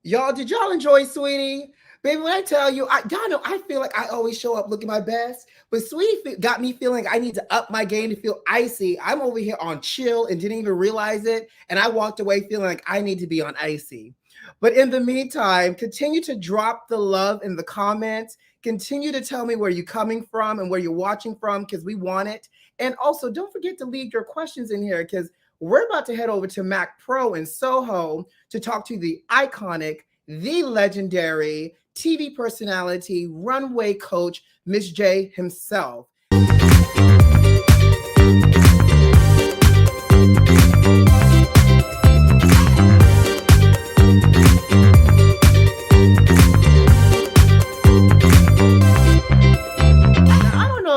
Y'all, did y'all enjoy Sweetie? Baby, when I tell you, y'all know I feel like I always show up looking my best, but Sweetie got me feeling I need to up my game to feel icy. I'm over here on chill and didn't even realize it, and I walked away feeling like I need to be on icy. But in the meantime, continue to drop the love in the comments. Continue to tell me where you're coming from and where you're watching from because we want it. And also, don't forget to leave your questions in here because we're about to head over to Mac Pro in Soho to talk to the iconic, the legendary TV personality, runway coach, Miss J himself.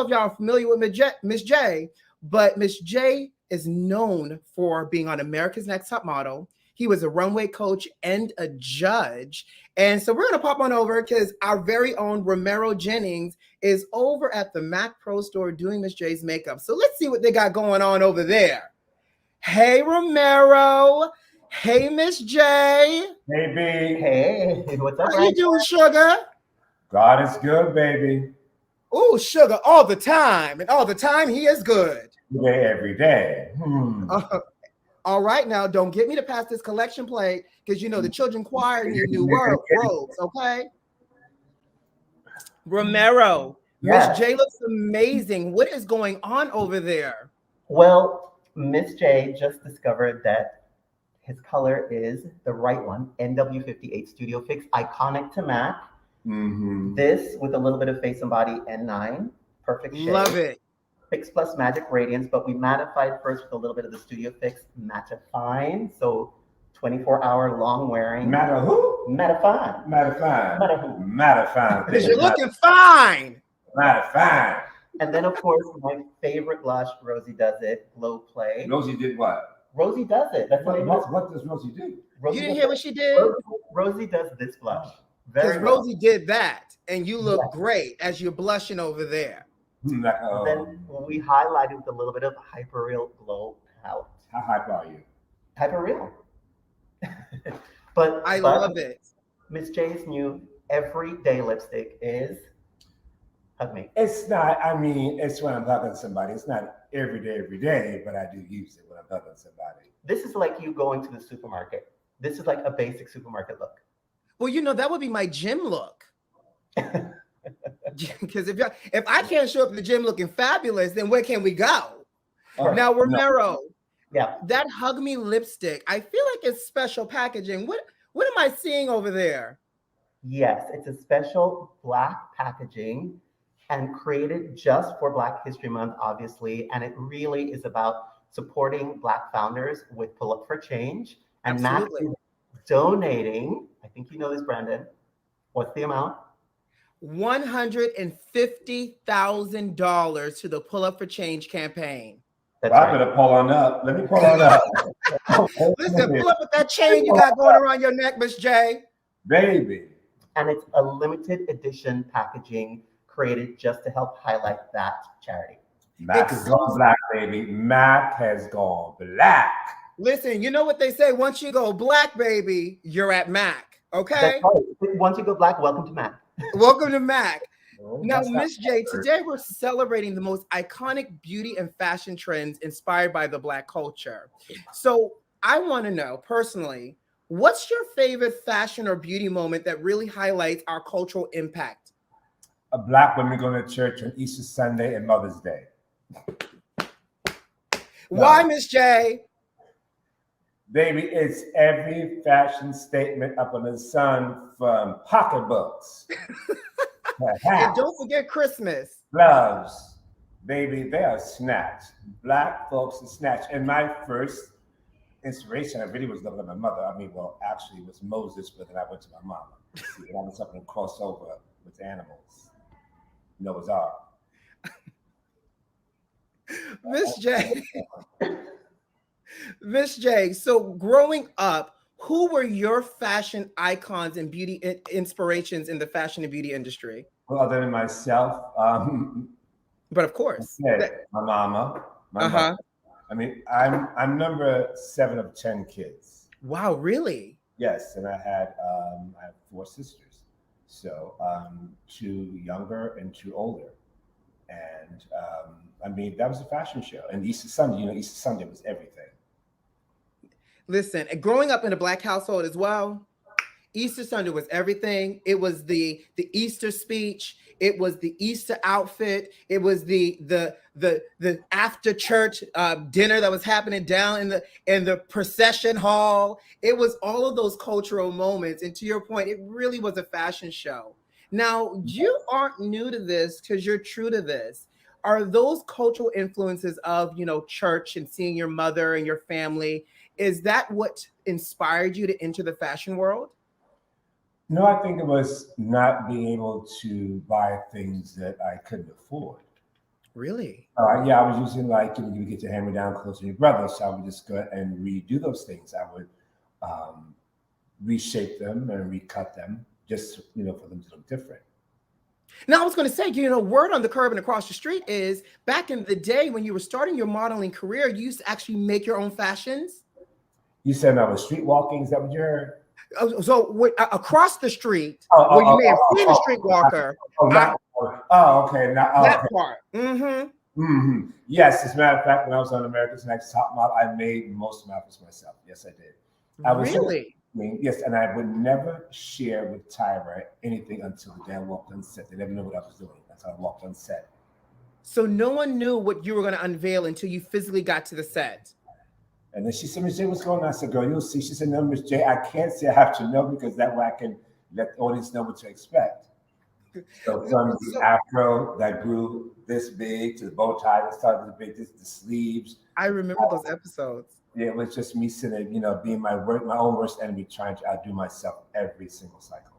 If y'all are familiar with Miss J, but Miss J is known for being on America's Next Top Model. He was a runway coach and a judge. And so we're going to pop on over because our very own Romero Jennings is over at the Mac Pro store doing Miss J's makeup. So let's see what they got going on over there. Hey, Romero. Hey, Miss J. Hey, B. Hey, what's up? How you doing, sugar? God is good, baby. Oh, sugar, all the time. And all the time, he is good. Every day. All right, now, don't get me to pass this collection plate because, you know, the children choir need new robes, okay? Romero, Yes. Miss J looks amazing. What is going on over there? Well, Miss J just discovered that his color is the right one, NW58 Studio Fix, iconic to MAC. Mm-hmm. This with a little bit of Face and Body N9, perfect shade. Love it. Fix Plus Magic Radiance, but we mattified first with a little bit of the Studio Fix Mattifine, so 24-hour long wearing. Matter who? Mattifine. Mattifine. Matter who? Mattifine. Because you're looking fine. Mattifine. And then, of course, my favorite blush, Rosie Does It, Glow Play. Rosie did what? Rosie Does It. That's what What does Rosie do? Rosie You didn't hear what she did? Rosie does this blush. Because Very well. Rosie did that, and you look great as you're blushing over there. Then we highlighted with a little bit of Hyper Real Glow Palette. How hype are you? Hyper Real. but I love it. Miss J's new everyday lipstick is Hug Me. It's not, I mean, it's when I'm hugging somebody. It's not every day, but I do use it when I'm hugging somebody. This is like you going to the supermarket. This is like a basic supermarket look. Well, you know, that would be my gym look. Because if I can't show up at the gym looking fabulous, then where can we go? Now, Romero, that Hug Me lipstick, I feel like it's special packaging. What am I seeing over there? Yes, it's a special Black packaging and created just for Black History Month, obviously. And it really is about supporting Black founders with Pull Up for Change. And Mac is donating, I think you know this, Brandon. What's the amount? $150,000 to the Pull Up for Change campaign. That's I better pull on up. Let me pull on up. Listen, pull up with that chain you got going around your neck, Miss J. Baby. And it's a limited edition packaging created just to help highlight that charity. Mac has gone black, baby. Mac has gone black. Listen, you know what they say? Once you go black, baby, you're at Mac. Okay? That's right. Once you go black, welcome to Mac. Welcome to Mac. Now, Miss J, today we're celebrating the most iconic beauty and fashion trends inspired by the Black culture. So I want to know personally, what's your favorite fashion or beauty moment that really highlights our cultural impact? A Black woman going to church on Easter Sunday and Mother's Day. Why, Miss J? Baby, it's every fashion statement up under the sun from pocketbooks. And don't forget Christmas. Gloves. Baby, they are snatched. Black folks are snatched. And my first inspiration, I really was looking at my mother. I mean, well, actually it was Moses, but then I went to my mama. See, I was something to cross over with animals. Noah's Ark. Miss J. Miss J, so growing up, who were your fashion icons and beauty inspirations in the fashion and beauty industry? Well, other than myself, but of course, my mama, my mother. I mean, I'm number 7 of 10 kids. Wow, really? Yes, and I have 4 sisters, so 2 younger and 2 older, and I mean that was a fashion show. And Easter Sunday, Easter Sunday was everything. Listen, and growing up in a Black household as well, Easter Sunday was everything. It was the Easter speech. It was the Easter outfit. It was the after church dinner that was happening down in the procession hall. It was all of those cultural moments. And to your point, it really was a fashion show. Now, you aren't new to this because you're true to this. Are those cultural influences of, church and seeing your mother and your family, is that what inspired you to enter the fashion world? No, I think it was not being able to buy things that I couldn't afford. Really? Yeah, I was using like you get your hand-me-down clothes from your brother, so I would just go and redo those things. I would um, reshape them and recut them, just for them to look different. Now, I was going to say, word on the curb and across the street is back in the day when you were starting your modeling career, you used to actually make your own fashions. You said I was street walking. Is that what you heard? So across the street, where you may have seen a streetwalker. Okay. That part. Yes, as a matter of fact, when I was on America's Next Top Model, I made most of my outfits myself. Yes, I did. Really? Yes, and I would never share with Tyra anything until the day I walked on set. They never knew what I was doing until I walked on set. So no one knew what you were going to unveil until you physically got to the set. And then she said, Miss J, what's going on? I said, girl, you'll see. She said, no, Miss J, I can't say I have to know because that way I can let the audience know what to expect. So from the afro that grew this big to the bow tie that started this big, the sleeves. I remember those episodes. Yeah, it was just me sitting, being my own worst enemy, trying to outdo myself every single cycle.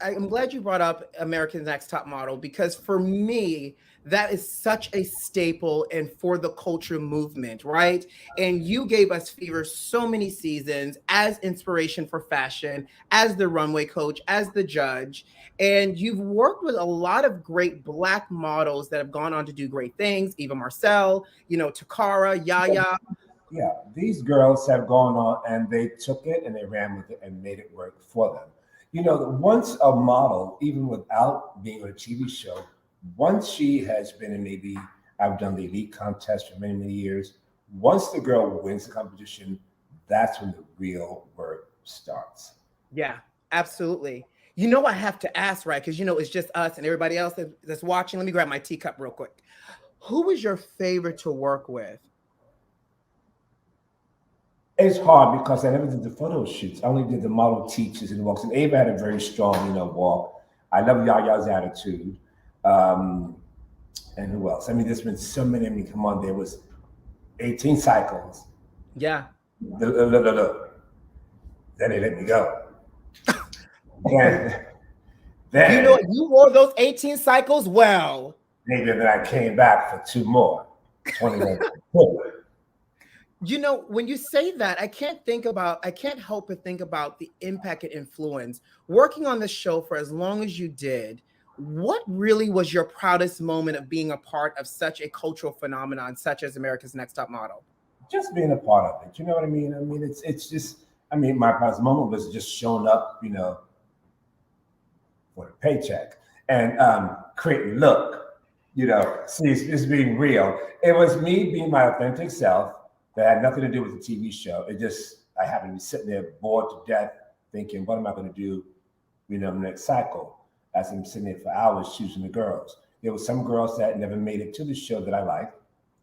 I'm glad you brought up America's Next Top Model, because for me, that is such a staple and for the culture movement, right? And you gave us Fever so many seasons as inspiration for fashion, as the runway coach, as the judge. And you've worked with a lot of great Black models that have gone on to do great things. Eva Marcel, Takara, Yaya. Yeah, these girls have gone on and they took it and they ran with it and made it work for them. Once a model, even without being on a TV show, once she has been in, maybe I've done the elite contest for many, many years. Once the girl wins the competition, that's when the real work starts. Yeah, absolutely. I have to ask, right? Because, it's just us and everybody else that's watching. Let me grab my teacup real quick. Who was your favorite to work with? It's hard because I never did the photo shoots. I only did the model teachers and walks. And Ava had a very strong, walk. I love Yaya's attitude. And who else? I mean, there's been so many. I mean, come on, there was 18 cycles. Yeah. Look. Then they let me go. then you wore those 18 cycles well. Maybe then I came back for 2 more. 21. When you say that, I can't help but think about the impact and influence. Working on this show for as long as you did, what really was your proudest moment of being a part of such a cultural phenomenon, such as America's Next Top Model? Just being a part of it. You know what I mean? I mean, it's just, my proudest moment was just showing up, for the paycheck and creating look, see, it's being real. It was me being my authentic self. That had nothing to do with the TV show. I happened to be sitting there bored to death thinking, what am I going to do, the next cycle? As I'm sitting there for hours choosing the girls. There were some girls that never made it to the show that I liked.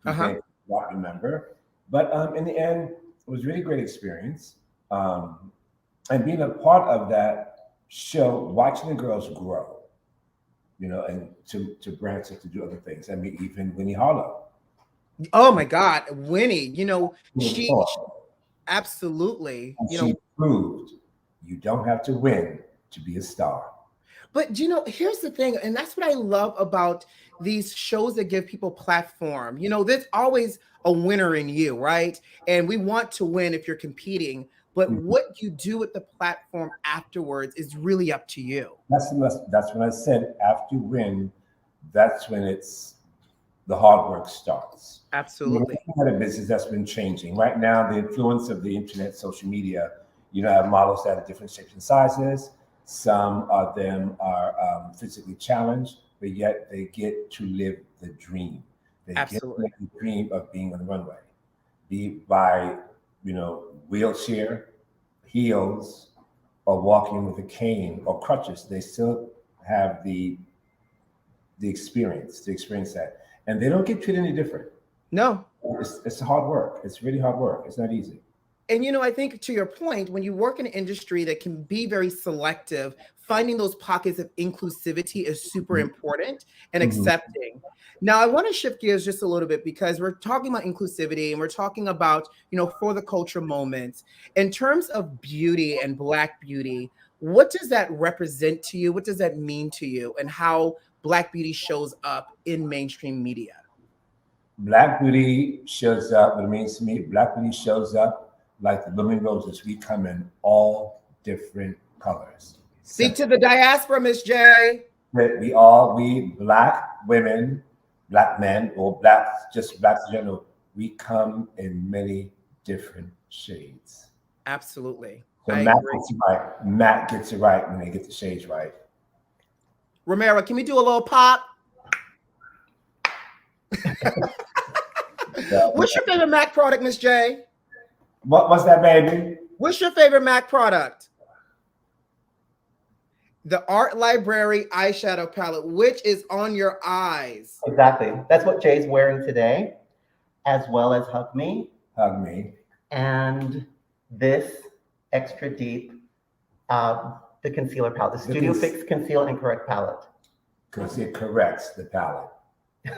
I don't remember. But in the end, it was a really great experience. And being a part of that show, watching the girls grow, and to branch out to do other things. I mean, even Winnie Harlow. Oh my God, Winnie, she absolutely, she proved you don't have to win to be a star. But here's the thing, and that's what I love about these shows that give people platform. There's always a winner in you, right? And we want to win if you're competing, but what you do with the platform afterwards is really up to you. That's when I said after you win, that's when the hard work starts. Absolutely. We're a business that's been changing. Right now, the influence of the internet, social media, You know, have models that are different shapes and sizes. Some of them are physically challenged, but yet they get to live the dream. They get to Absolutely. live the dream of being on the runway, be it by, you know, wheelchair, heels, or walking with a cane or crutches. They still have the experience that, and they don't get treated any different. No. It's hard work. It's really hard work. It's not easy. And you know, I think to your point, when you work in an industry that can be very selective, finding those pockets of inclusivity is super important and Mhm. accepting. Now, I want to shift gears just a little bit because we're talking about inclusivity and we're talking about, you know, for the culture moments. In terms of beauty and Black beauty, what does that represent to you? What does that mean to you? And how Black beauty shows up in mainstream media? Black beauty shows up. What it means to me, Black beauty shows up like the blooming roses. We come in all different colors. Speak to the diaspora, Miss J. That we Black women, Black men, or just Blacks in general, we come in many different shades. Absolutely. So I Matt agree. gets it right. Matt gets it right when they get the shades right. Romero, can we do a little pop? What's your favorite MAC product, Miss J? What's that, baby? What's your favorite MAC product? The Art Library eyeshadow palette, which is on your eyes. Exactly. That's what Jay's wearing today, as well as Hug Me. Hug Me. And this extra deep, the concealer palette, the Studio Fix Conceal and Correct palette. Because it corrects the palette.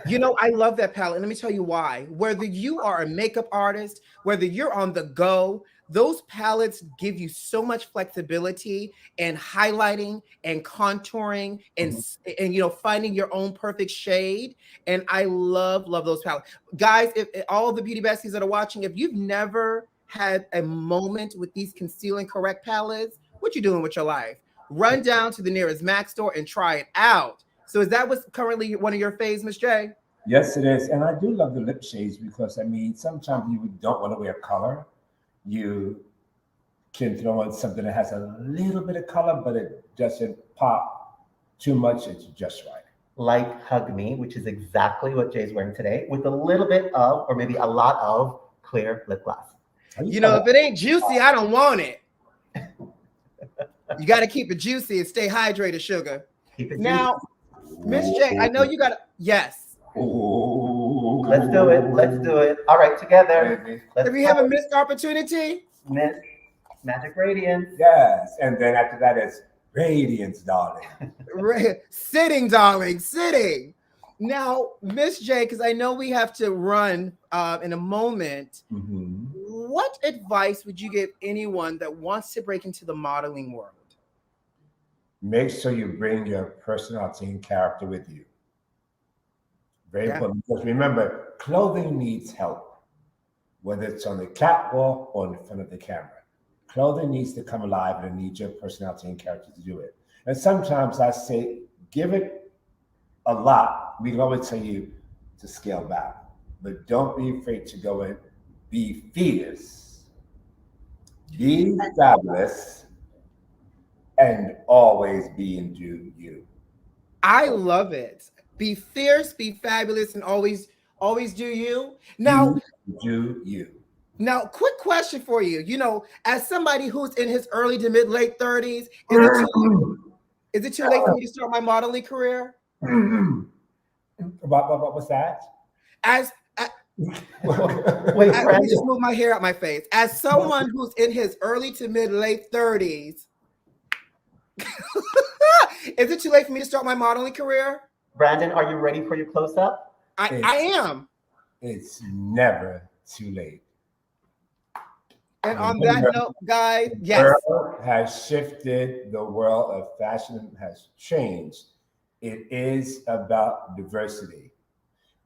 You know, I love that palette. And let me tell you why. Whether you are a makeup artist, whether you're on the go, those palettes give you so much flexibility and highlighting and contouring and you know, finding your own perfect shade. And I love those palettes. Guys, if all the beauty besties that are watching, if you've never had a moment with these conceal and correct palettes, what you doing with your life? Run down to the nearest MAC store and try it out. So is that what's currently one of your faves, Miss J? Yes, it is. And I do love the lip shades because, I mean, sometimes you don't want to wear color. You can throw in something that has a little bit of color, but it doesn't pop too much. It's just right. Like Hug Me, which is exactly what Jay's wearing today, with a little bit of, or maybe a lot of, clear lip gloss. You know, if it ain't juicy, I don't want it. You got to keep it juicy and stay hydrated, sugar. Keep it now, Miss J, I know you got to, yes. Ooh. Let's do it. Let's do it. All right, together. If you have a missed opportunity, Miss Magic Radiance. Yes. And then after that, it's Radiance, darling. Sitting, darling, sitting. Now, Miss J, because I know we have to run in a moment. What advice would you give anyone that wants to break into the modeling world? Make sure you bring your personality and character with you. Very important. Because remember, clothing needs help, whether it's on the catwalk or in front of the camera. Clothing needs to come alive and it needs your personality and character to do it. And sometimes I say, give it a lot. We can always tell you to scale back, but don't be afraid to go in. Be fierce, be fabulous, and always be and do you. I love it. Be fierce, be fabulous, and always do you. Now, do you. Now, quick question for you. You know, as somebody who's in his early to late 30s, is it too late for me to start my modeling career? What was that? Let me just move my hair out my face. As someone who's in his early to late 30s, is it too late for me to start my modeling career? Brandon, are you ready for your close-up? I am. It's never too late. And on that note, guys, yes. The world has shifted. The world of fashion has changed. It is about diversity.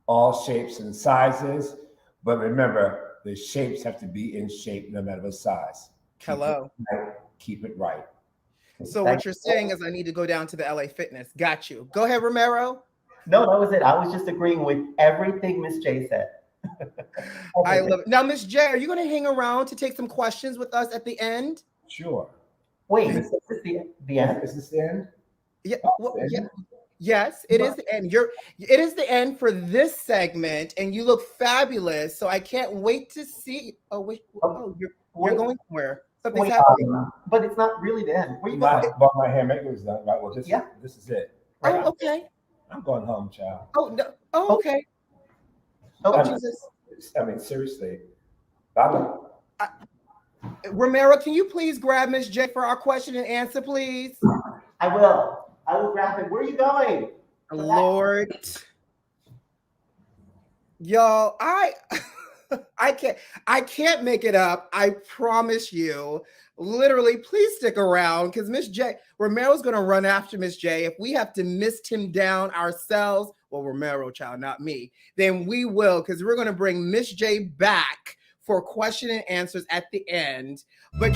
All shapes and sizes. But remember, the shapes have to be in shape no matter the size. Hello. Keep it right. So what you're saying is I need to go down to the LA Fitness. Got you. Go ahead, Romero. No, that was it. I was just agreeing with everything Miss J said. I love it. Now, Miss J, are you going to hang around to take some questions with us at the end? Sure. Wait, is this the end? Is this the end? Yeah. Oh, Well, the end? yeah. Yes, it is the end. It is the end for this segment, and you look fabulous. So I can't wait to see. Oh wait, you're going somewhere. Something's Wait, happening. but it's not really the end. Where you My, going? but my hair makeup is done, right? Well, this is it. Right Oh, now. okay. I'm going home, child. Oh no. Oh, okay. Oh, Oh Jesus. I mean, seriously. Bye. Romero, can you please grab Miss J for our question and answer, please? I will. I will grab it. Where are you going? Lord. Y'all, I can't make it up. I promise you. Literally, please stick around because Miss J, Romero's gonna run after Miss J. If we have to mist him down ourselves, well, Romero, child, not me, then we will, because we're gonna bring Miss J back for question and answers at the end. But